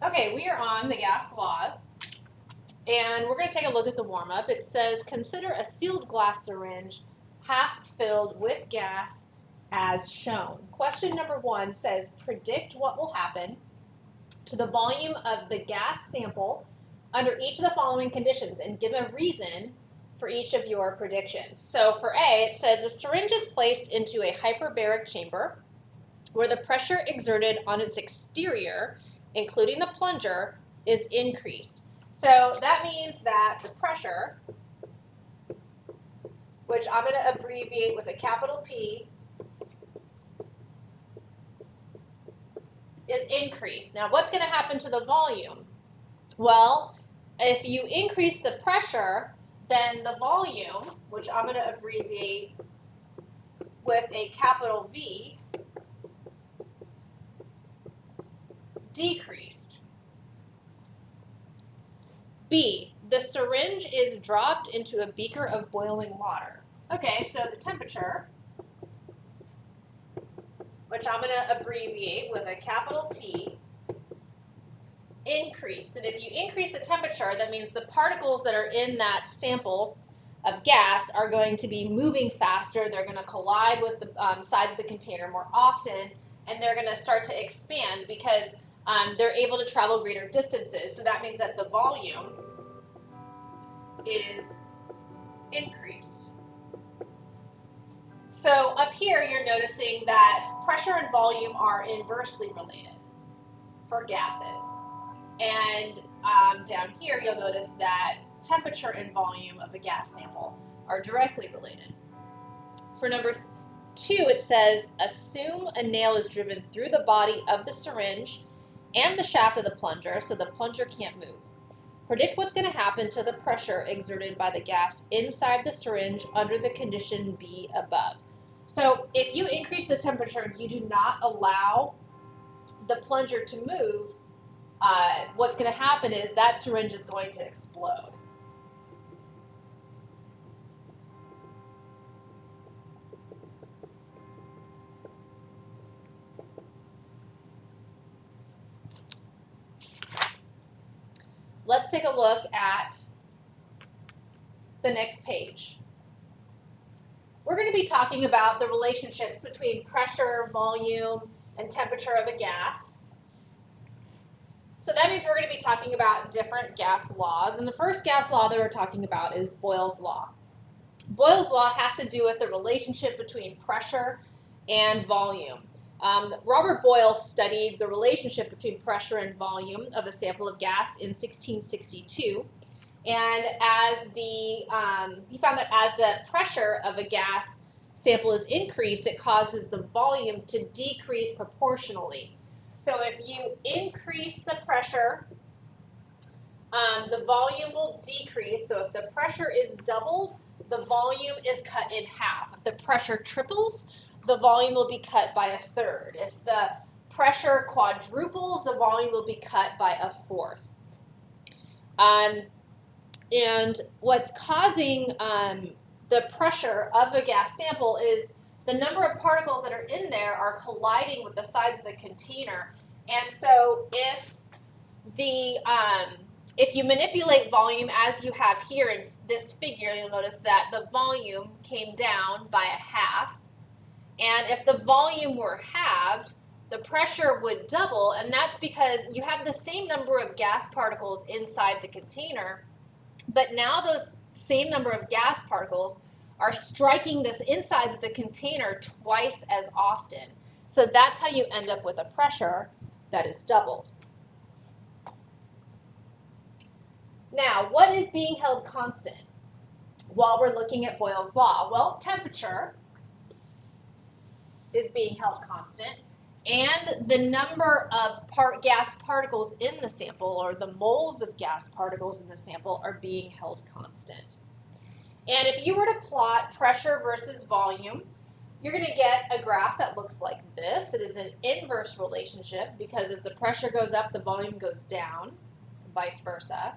Okay, we are on the gas laws, and we're going to take a look at the warm-up. It says, consider a sealed glass syringe half filled with gas as shown. Question number 1 says, predict what will happen to the volume of the gas sample under each of the following conditions and give a reason for each of your predictions. So for A, it says the syringe is placed into a hyperbaric chamber where the pressure exerted on its exterior, including the plunger, is increased. So that means that the pressure, which I'm going to abbreviate with a capital P, is increased. Now, what's going to happen to the volume? Well, if you increase the pressure, then the volume, which I'm going to abbreviate with a capital V, decreased. B, the syringe is dropped into a beaker of boiling water. Okay, so the temperature, which I'm going to abbreviate with a capital T, increased. And if you increase the temperature, that means the particles that are in that sample of gas are going to be moving faster. They're going to collide with the sides of the container more often, and they're going to start to expand because they're able to travel greater distances. So that means that the volume is increased. So up here, you're noticing that pressure and volume are inversely related for gases. And down here, you'll notice that temperature and volume of a gas sample are directly related. For number 2, it says, assume a nail is driven through the body of the syringe and the shaft of the plunger, so the plunger can't move. Predict what's going to happen to the pressure exerted by the gas inside the syringe under the condition B above. So if you increase the temperature and you do not allow the plunger to move, what's going to happen is that syringe is going to explode. Let's take a look at the next page. We're going to be talking about the relationships between pressure, volume, and temperature of a gas. So that means we're going to be talking about different gas laws. And the first gas law that we're talking about is Boyles Law. Boyles Law has to do with the relationship between pressure and volume. Robert Boyle studied the relationship between pressure and volume of a sample of gas in 1662. And he found that as the pressure of a gas sample is increased, it causes the volume to decrease proportionally. So if you increase the pressure, the volume will decrease. So if the pressure is doubled, the volume is cut in half. If the pressure triples, the volume will be cut by a third. If the pressure quadruples, the volume will be cut by a fourth. And what's causing the pressure of a gas sample is the number of particles that are in there are colliding with the sides of the container. And so if you manipulate volume as you have here in this figure, you'll notice that the volume came down by a half. And if the volume were halved, the pressure would double, and that's because you have the same number of gas particles inside the container, but now those same number of gas particles are striking the insides of the container twice as often. So that's how you end up with a pressure that is doubled. Now, what is being held constant while we're looking at Boyle's Law? Well, temperature is being held constant, and the number of gas particles in the sample, or the moles of gas particles in the sample, are being held constant. And if you were to plot pressure versus volume, you're going to get a graph that looks like this. It is an inverse relationship because as the pressure goes up, the volume goes down, vice versa.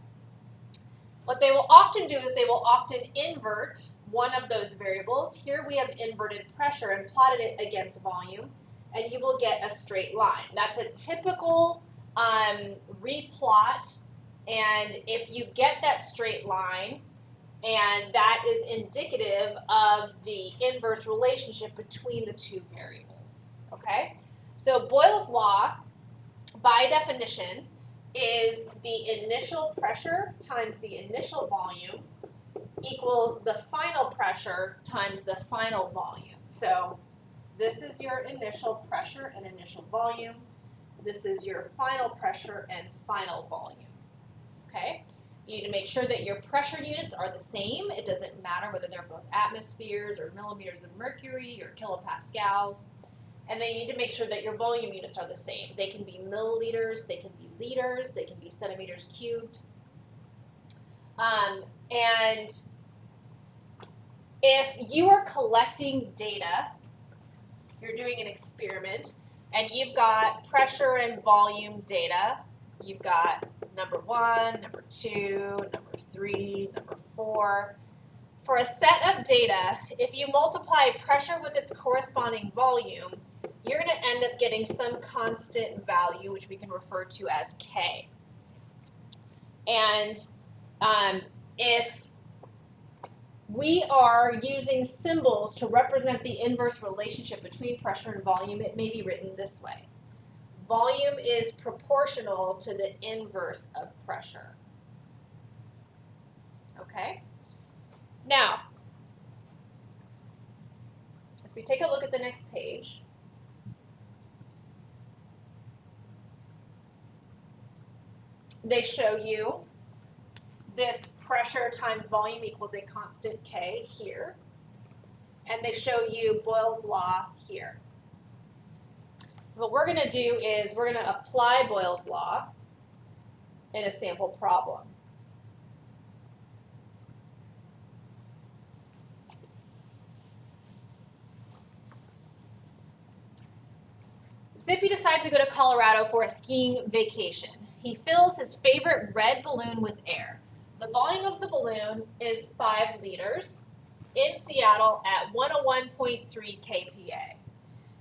What they will often do is they will often invert one of those variables. Here we have inverted pressure and plotted it against volume, and you will get a straight line. That's a typical replot, and if you get that straight line, and that is indicative of the inverse relationship between the two variables, okay? So Boyles Law, by definition, is the initial pressure times the initial volume equals the final pressure times the final volume. So this is your initial pressure and initial volume. This is your final pressure and final volume, okay? You need to make sure that your pressure units are the same. It doesn't matter whether they're both atmospheres or millimeters of mercury or kilopascals. And then you need to make sure that your volume units are the same. They can be milliliters, they can be liters, they can be centimeters cubed. And if you are collecting data, you're doing an experiment, and you've got pressure and volume data, you've got number 1, number 2, number 3, number 4. For a set of data, if you multiply pressure with its corresponding volume, you're going to end up getting some constant value, which we can refer to as K. And if we are using symbols to represent the inverse relationship between pressure and volume, it may be written this way. Volume is proportional to the inverse of pressure. Okay? Now, if we take a look at the next page, they show you this pressure times volume equals a constant K here, and they show you Boyles Law here. What we're going to do is we're going to apply Boyles Law in a sample problem. Zippy decides to go to Colorado for a skiing vacation. He fills his favorite red balloon with air. The volume of the balloon is 5 liters in Seattle at 101.3 kPa.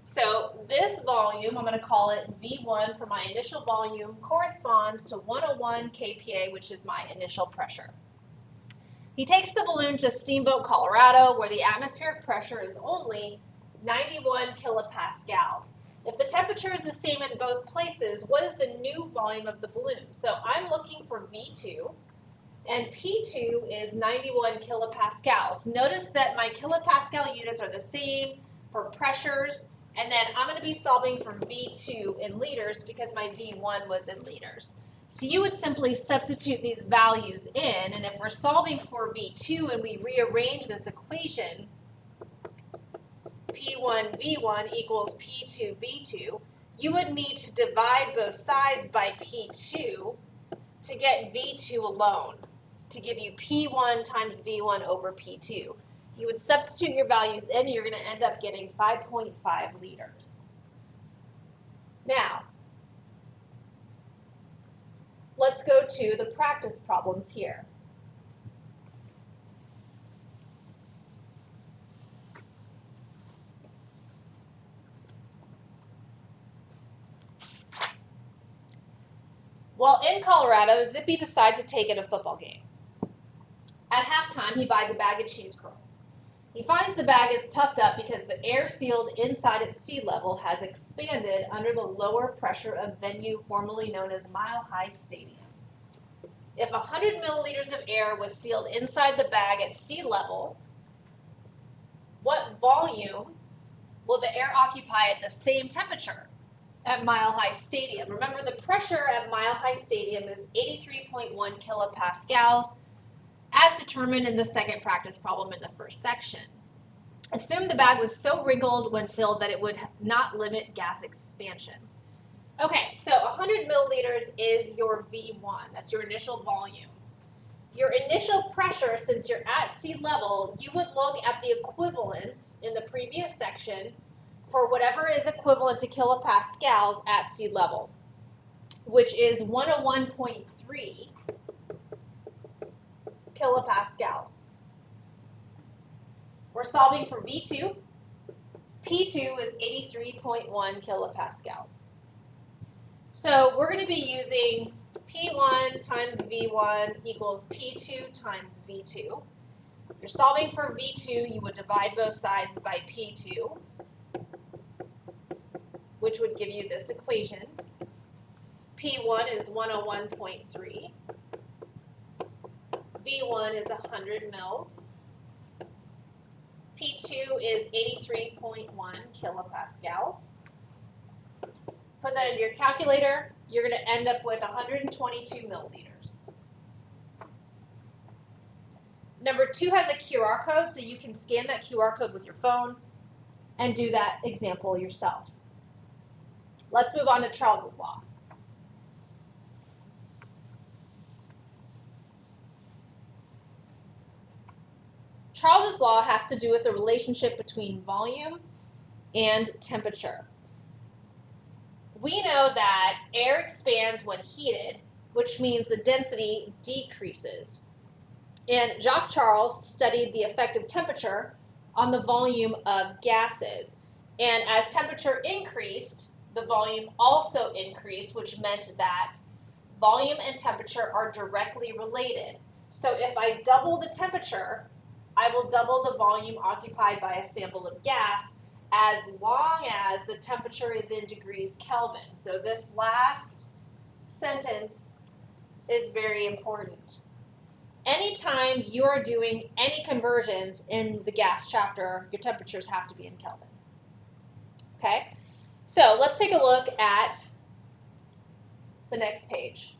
So this volume, I'm going to call it V1 for my initial volume, corresponds to 101 kPa, which is my initial pressure. He takes the balloon to Steamboat, Colorado, where the atmospheric pressure is only 91 kilopascals. If the temperature is the same in both places, what is the new volume of the balloon? So I'm looking for V2, and P2 is 91 kilopascals. Notice that my kilopascal units are the same for pressures, and then I'm going to be solving for V2 in liters because my V1 was in liters. So you would simply substitute these values in, and if we're solving for V2 and we rearrange this equation, P1 V1 equals P2 V2, you would need to divide both sides by P2 to get V2 alone, to give you P1 times V1 over P2. You would substitute your values in, and you're going to end up getting 5.5 liters. Now, let's go to the practice problems here. While in Colorado, Zippy decides to take in a football game. At halftime, he buys a bag of cheese curls. He finds the bag is puffed up because the air sealed inside at sea level has expanded under the lower pressure of venue formerly known as Mile High Stadium. If 100 milliliters of air was sealed inside the bag at sea level, what volume will the air occupy at the same temperature at Mile High Stadium? Remember, the pressure at Mile High Stadium is 83.1 kilopascals, as determined in the second practice problem in the first section. Assume the bag was so wrinkled when filled that it would not limit gas expansion. Okay, so 100 milliliters is your V1. That's your initial volume. Your initial pressure, since you're at sea level, you would look at the equivalence in the previous section for whatever is equivalent to kilopascals at sea level, which is 101.3 kilopascals. We're solving for V2. P2 is 83.1 kilopascals. So we're going to be using P1 times V1 equals P2 times V2. If you're solving for V2, you would divide both sides by P2, which would give you this equation. P1 is 101.3. V1 is 100 mils. P2 is 83.1 kilopascals. Put that into your calculator. You're going to end up with 122 milliliters. Number 2 has a QR code, so you can scan that QR code with your phone and do that example yourself. Let's move on to Charles's Law. Charles's Law has to do with the relationship between volume and temperature. We know that air expands when heated, which means the density decreases. And Jacques Charles studied the effect of temperature on the volume of gases. And as temperature increased, the volume also increased, which meant that volume and temperature are directly related. So if I double the temperature, I will double the volume occupied by a sample of gas as long as the temperature is in degrees Kelvin. So this last sentence is very important. Anytime you are doing any conversions in the gas chapter, your temperatures have to be in Kelvin. Okay, so let's take a look at the next page.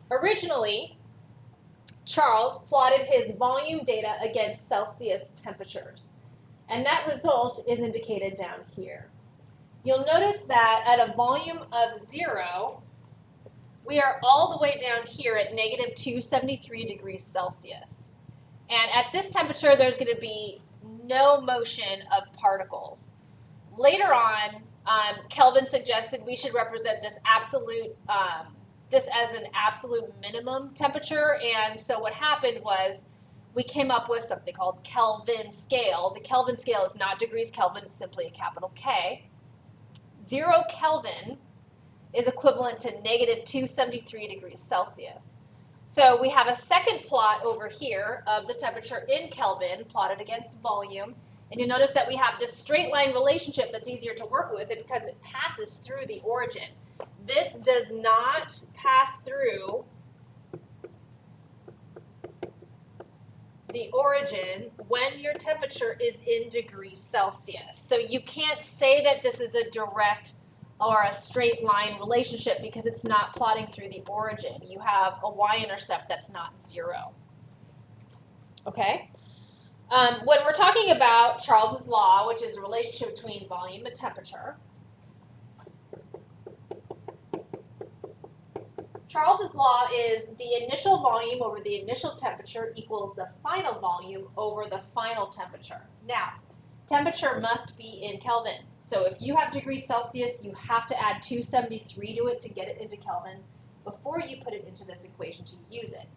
Originally, Charles plotted his volume data against Celsius temperatures, and that result is indicated down here. You'll notice that at a volume of 0, we are all the way down here at negative 273 degrees Celsius. And at this temperature, there's going to be no motion of particles. Later on, Kelvin suggested we should represent this as an absolute minimum temperature, and so what happened was we came up with something called Kelvin Scale. The Kelvin Scale is not degrees Kelvin, it's simply a capital K. 0 Kelvin is equivalent to negative 273 degrees Celsius. So we have a second plot over here of the temperature in Kelvin plotted against volume, and you'll notice that we have this straight line relationship that's easier to work with because it passes through the origin. This does not pass through the origin when your temperature is in degrees Celsius. So you can't say that this is a direct or a straight line relationship because it's not plotting through the origin. You have a y-intercept that's not 0. Okay? When we're talking about Charles's Law, which is a relationship between volume and temperature, Charles's Law is the initial volume over the initial temperature equals the final volume over the final temperature. Now, temperature must be in Kelvin. So if you have degrees Celsius, you have to add 273 to it to get it into Kelvin before you put it into this equation to use it.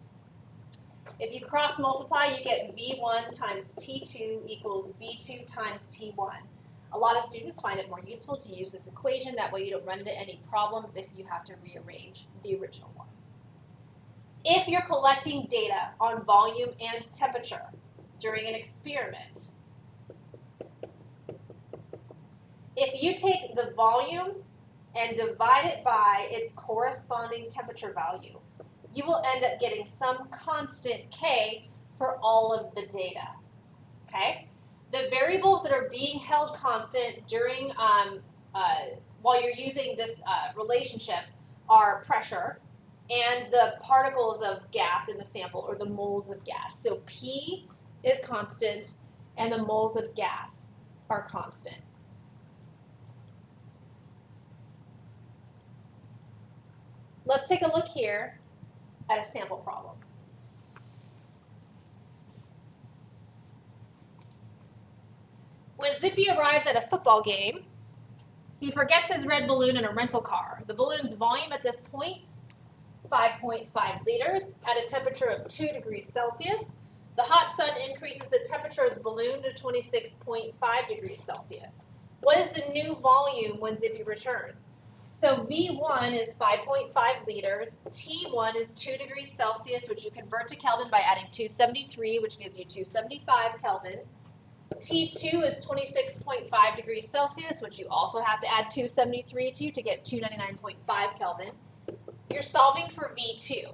If you cross multiply, you get V1 times T2 equals V2 times T1. A lot of students find it more useful to use this equation. That way you don't run into any problems if you have to rearrange the original one. If you're collecting data on volume and temperature during an experiment, if you take the volume and divide it by its corresponding temperature value, you will end up getting some constant K for all of the data, okay? The variables that are being held constant during, while you're using this relationship are pressure and the particles of gas in the sample, or the moles of gas. So P is constant and the moles of gas are constant. Let's take a look here at a sample problem. When Zippy arrives at a football game, he forgets his red balloon in a rental car. The balloon's volume at this point, 5.5 liters, at a temperature of 2 degrees Celsius. The hot sun increases the temperature of the balloon to 26.5 degrees Celsius. What is the new volume when Zippy returns? So V1 is 5.5 liters, T1 is 2 degrees Celsius, which you convert to Kelvin by adding 273, which gives you 275 Kelvin. T2 is 26.5 degrees Celsius, which you also have to add 273 to get 299.5 Kelvin. You're solving for V2.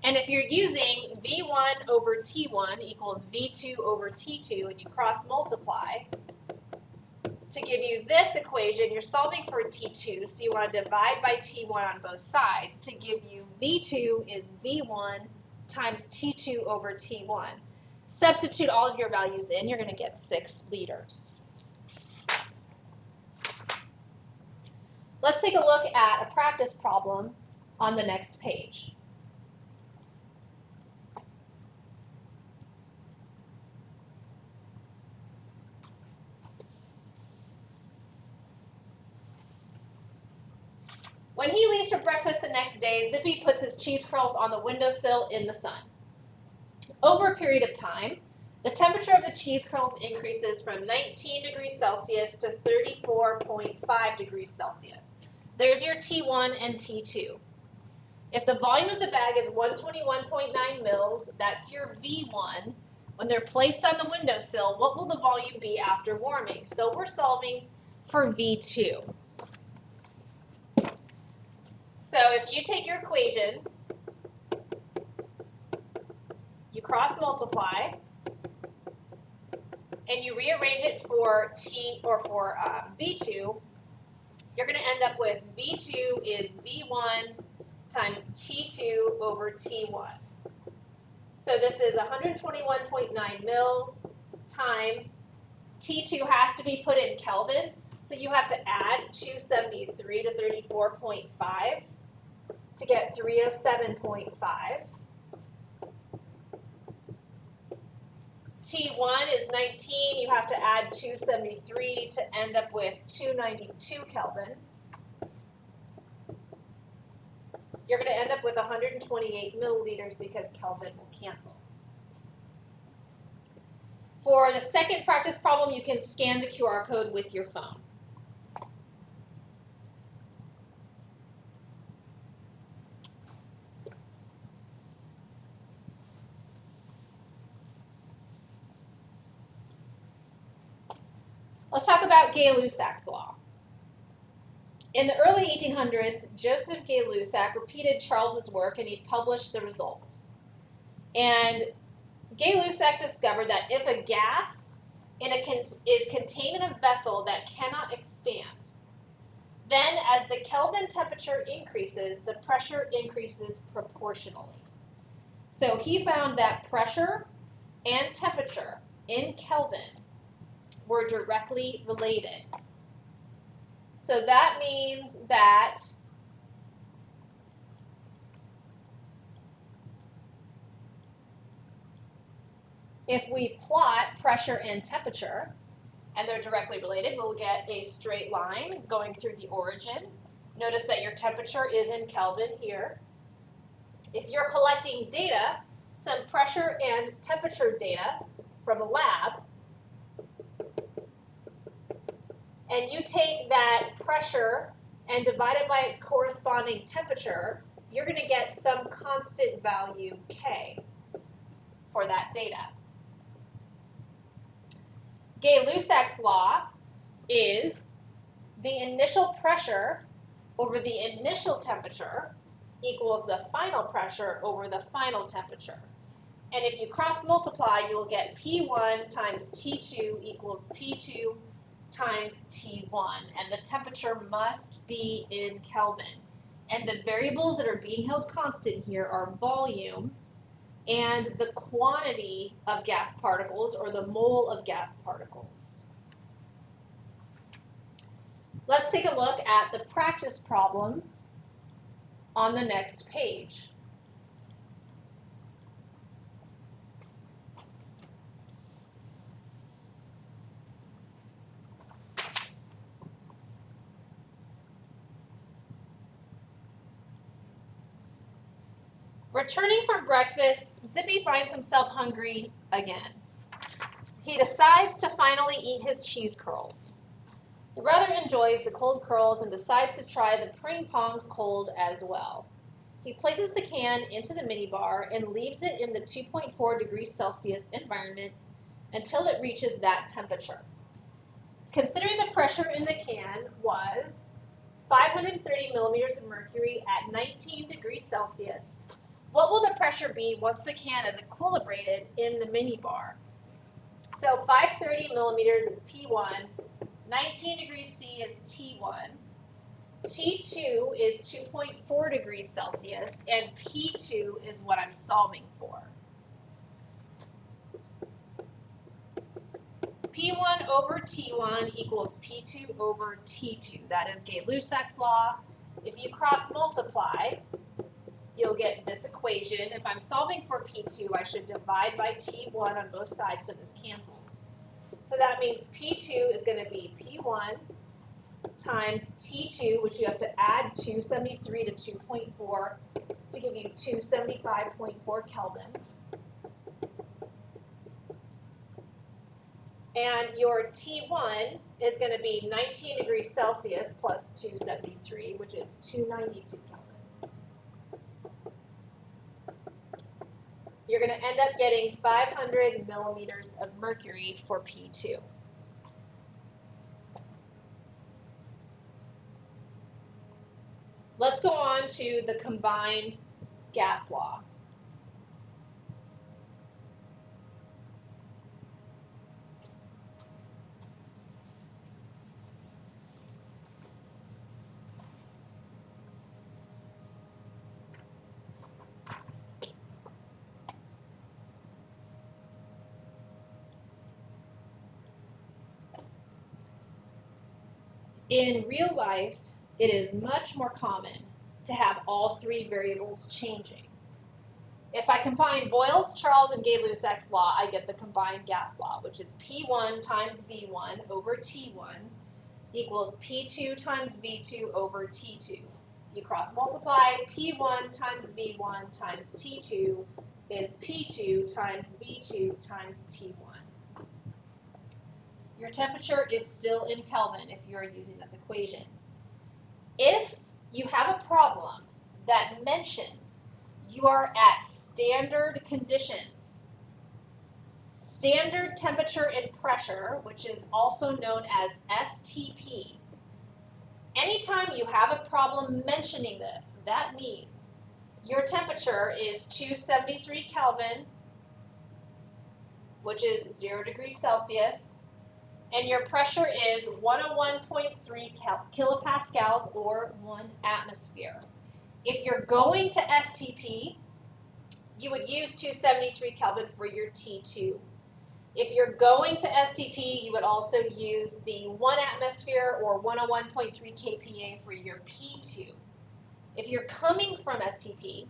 And if you're using V1 over T1 equals V2 over T2, and you cross multiply, to give you this equation, you're solving for T2, so you want to divide by T1 on both sides to give you V2 is V1 times T2 over T1. Substitute all of your values in, you're going to get 6 liters. Let's take a look at a practice problem on the next page. When he leaves for breakfast the next day, Zippy puts his cheese curls on the windowsill in the sun. Over a period of time, the temperature of the cheese curls increases from 19 degrees Celsius to 34.5 degrees Celsius. There's your T1 and T2. If the volume of the bag is 121.9 mils, that's your V1. When they're placed on the windowsill, what will the volume be after warming? So we're solving for V2. So if you take your equation, you cross multiply, and you rearrange it for V2, you're going to end up with V2 is V1 times T2 over T1. So this is 121.9 mils times T2 has to be put in Kelvin, so you have to add 273 to 34.5 to get 307.5. T1 is 19, you have to add 273 to end up with 292 Kelvin. You're going to end up with 128 milliliters because Kelvin will cancel. For the second practice problem, you can scan the QR code with your phone. Let's talk about Gay-Lussac's law. In the early 1800s, Joseph Gay-Lussac repeated Charles's work and he published the results. And Gay-Lussac discovered that if a gas is contained in a vessel that cannot expand, then as the Kelvin temperature increases, the pressure increases proportionally. So he found that pressure and temperature in Kelvin were directly related. So that means that if we plot pressure and temperature, and they're directly related, we'll get a straight line going through the origin. Notice that your temperature is in Kelvin here. If you're collecting data, some pressure and temperature data from a lab, and you take that pressure and divide it by its corresponding temperature, you're going to get some constant value K for that data. Gay-Lussac's law is the initial pressure over the initial temperature equals the final pressure over the final temperature. And if you cross multiply, you'll get P1 times T2 equals P2 times T1, and the temperature must be in Kelvin. And the variables that are being held constant here are volume and the quantity of gas particles, or the mole of gas particles. Let's take a look at the practice problems on the next page. Returning from breakfast, Zippy finds himself hungry again. He decides to finally eat his cheese curls. He rather enjoys the cold curls and decides to try the ping pongs cold as well. He places the can into the minibar and leaves it in the 2.4 degrees Celsius environment until it reaches that temperature. Considering the pressure in the can was 530 millimeters of mercury at 19 degrees Celsius, what will the pressure be once the can is equilibrated in the minibar? So 530 millimeters is P1, 19 degrees C is T1, T2 is 2.4 degrees Celsius, and P2 is what I'm solving for. P1 over T1 equals P2 over T2. That is Gay-Lussac's law. If you cross multiply, you'll get this equation. If I'm solving for P2, I should divide by T1 on both sides so this cancels. So that means P2 is going to be P1 times T2, which you have to add 273 to 2.4 to give you 275.4 Kelvin. And your T1 is going to be 19 degrees Celsius plus 273, which is 292 Kelvin. You're going to end up getting 500 millimeters of mercury for P2. Let's go on to the combined gas law. In real life, it is much more common to have all three variables changing. If I combine Boyles, Charles, and Gay-Lussac's law, I get the combined gas law, which is P1 times V1 over T1 equals P2 times V2 over T2. You cross multiply, P1 times V1 times T2 is P2 times V2 times T1. Your temperature is still in Kelvin if you are using this equation. If you have a problem that mentions you are at standard conditions, standard temperature and pressure, which is also known as STP, anytime you have a problem mentioning this, that means your temperature is 273 Kelvin, which is 0 degrees Celsius, and your pressure is 101.3 kilopascals or 1 atmosphere. If you're going to STP, you would use 273 Kelvin for your T2. If you're going to STP, you would also use the 1 atmosphere or 101.3 kPa for your P2. If you're coming from STP,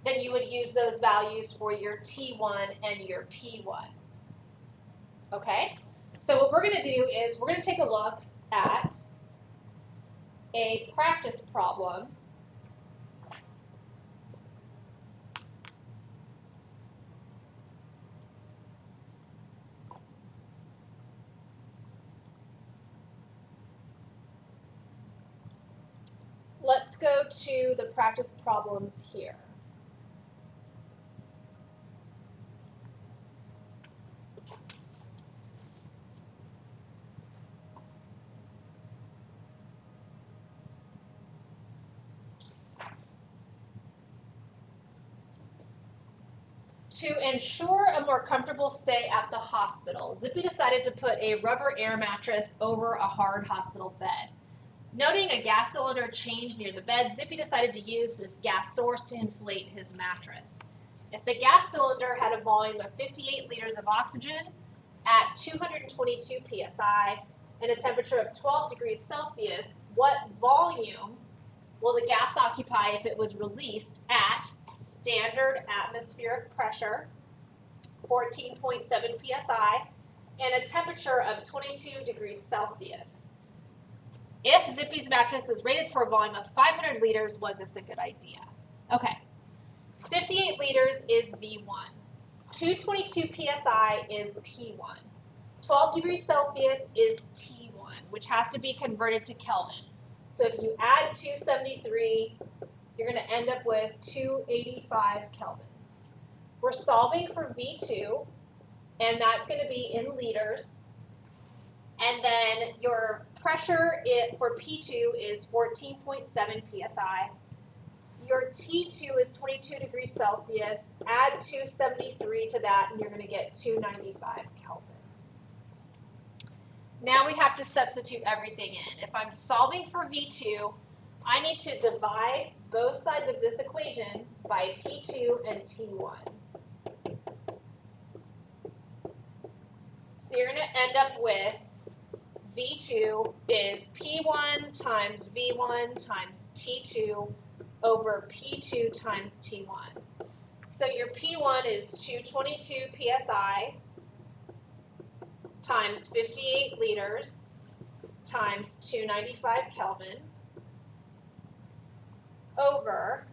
then you would use those values for your T1 and your P1. Okay? So what we're going to do is we're going to take a look at a practice problem Let's go to the practice problems here. To ensure a more comfortable stay at the hospital, Zippy decided to put a rubber air mattress over a hard hospital bed. Noting a gas cylinder change near the bed, Zippy decided to use this gas source to inflate his mattress. If the gas cylinder had a volume of 58 liters of oxygen at 222 psi and a temperature of 12 degrees Celsius, what volume will the gas occupy if it was released at standard atmospheric pressure, 14.7 psi, and a temperature of 22 degrees Celsius? If Zippy's mattress was rated for a volume of 500 liters, was this a good idea? Okay, 58 liters is V1. 222 psi is P1. 12 degrees Celsius is T1, which has to be converted to Kelvin. So if you add 273, you're going to end up with 285 Kelvin. We're solving for V2, and that's going to be in liters. And then your pressure for P2 is 14.7 psi. Your T2 is 22 degrees Celsius. Add 273 to that, and you're going to get 295 Kelvin. Now we have to substitute everything in. If I'm solving for V2, I need to divide both sides of this equation by P2 and T1. So you're going to end up with V2 is P1 times V1 times T2 over P2 times T1. So your P1 is 222 psi times 58 liters times 295 Kelvin over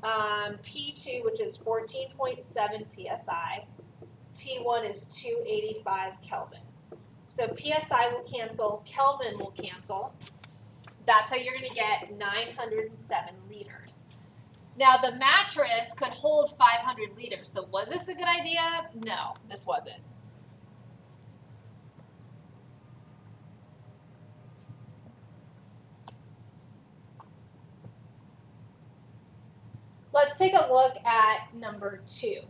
P2, which is 14.7 psi. T1 is 285 Kelvin. So psi will cancel, Kelvin will cancel. That's how you're going to get 907 liters. Now the mattress could hold 500 liters. So was this a good idea? No, this wasn't. Let's take a look at number 2.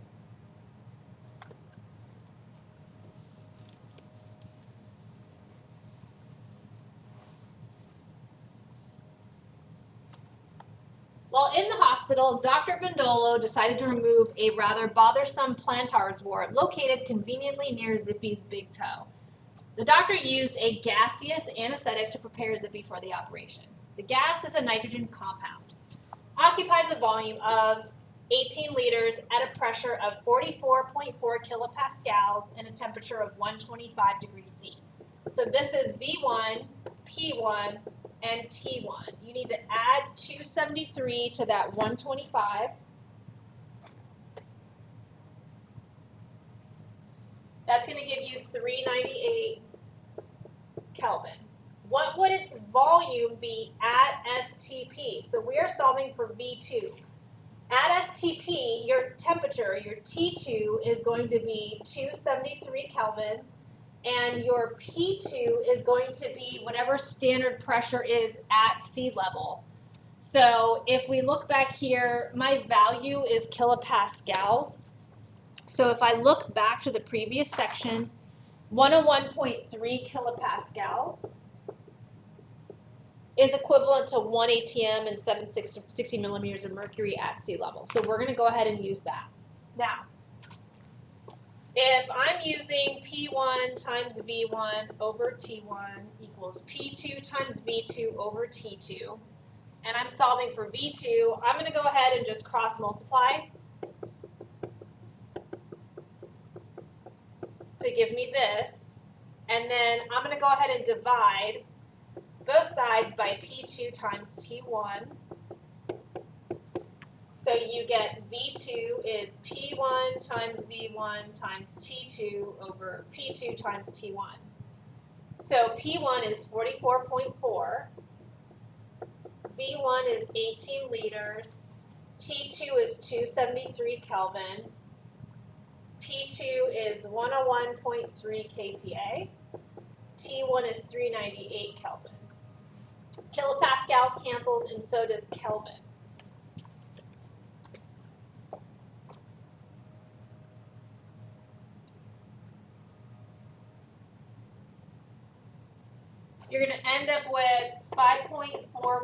While in the hospital, Dr. Bandolo decided to remove a rather bothersome plantar wart located conveniently near Zippy's big toe. The doctor used a gaseous anesthetic to prepare Zippy for the operation. The gas is a nitrogen compound. Occupies a volume of 18 liters at a pressure of 44.4 kilopascals and a temperature of 125 degrees C. So this is V1, P1, and T1. You need to add 273 to that 125. That's going to give you 398 Kelvin. What would its volume be at STP? So we are solving for V2. At STP, your temperature, your T2, is going to be 273 Kelvin, and your P2 is going to be whatever standard pressure is at sea level. So if we look back here, my value is kilopascals. So if I look back to the previous section, 101.3 kilopascals is equivalent to 1 atm and 760 millimeters of mercury at sea level. So we're going to go ahead and use that. Now, if I'm using P1 times V1 over T1 equals P2 times V2 over T2, and I'm solving for V2, I'm going to go ahead and just cross multiply to give me this, and then I'm going to go ahead and divide both sides by P2 times T1. So you get V2 is P1 times V1 times T2 over P2 times T1. So P1 is 44.4, V1 is 18 liters, T2 is 273 Kelvin, P2 is 101.3 kPa, T1 is 398 Kelvin. Kilopascals cancels, and so does Kelvin. You're going to end up with 5.41